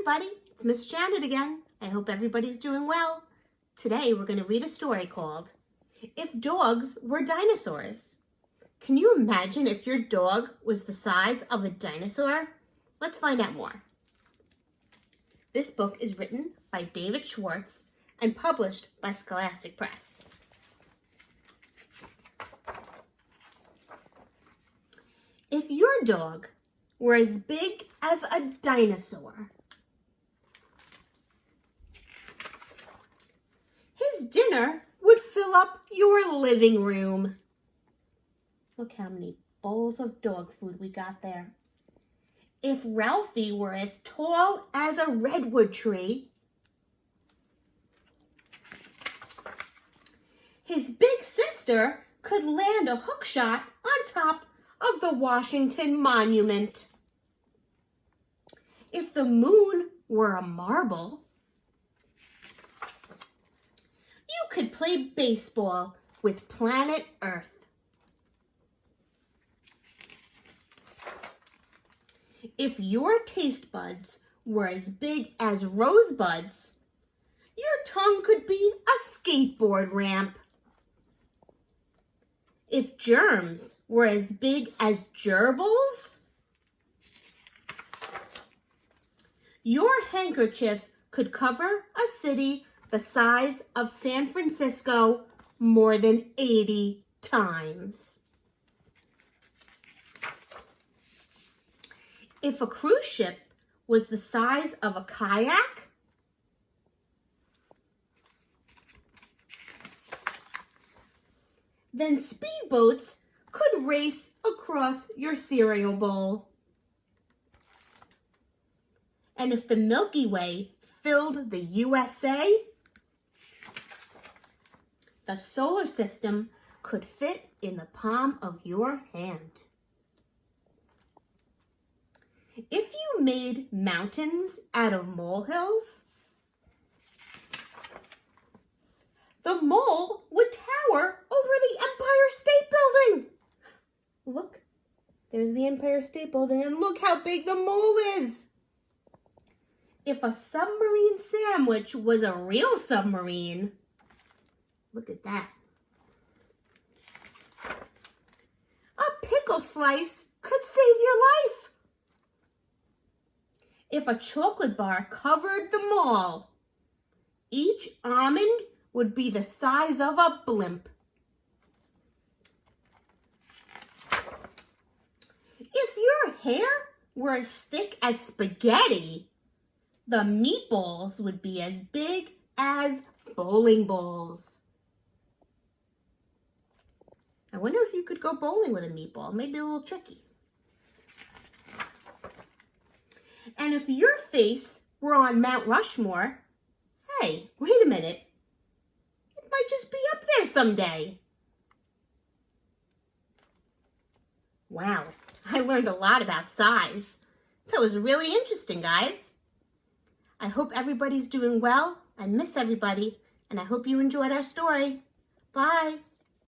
everybody, it's Miss Janet again. I hope everybody's doing well. Today we're going to read a story called If Dogs Were Dinosaurs. Can you imagine if your dog was the size of a dinosaur? Let's find out more. This book is written by David Schwartz and published by Scholastic Press. If your dog were as big as a dinosaur, his dinner would fill up your living room. Look how many bowls of dog food we got there. If Ralphie were as tall as a redwood tree, his big sister could land a hook shot on top of the Washington Monument. If the moon were a marble, you could play baseball with planet Earth. If your taste buds were as big as rosebuds, your tongue could be a skateboard ramp. If germs were as big as gerbils, your handkerchief could cover a city the size of San Francisco more than 80 times. If a cruise ship was the size of a kayak, then speedboats could race across your cereal bowl. And if the Milky Way filled the USA, the solar system could fit in the palm of your hand. If you made mountains out of molehills, the mole would tower over the Empire State Building. Look, there's the Empire State Building, and look how big the mole is. If a submarine sandwich was a real submarine, look at that. A pickle slice could save your life. If a chocolate bar covered the mall, each almond would be the size of a blimp. If your hair were as thick as spaghetti, the meatballs would be as big as bowling balls. I wonder if you could go bowling with a meatball. Maybe a little tricky. And if your face were on Mount Rushmore, hey, wait a minute. It might just be up there someday. Wow, I learned a lot about size. That was really interesting, guys. I hope everybody's doing well. I miss everybody, and I hope you enjoyed our story. Bye.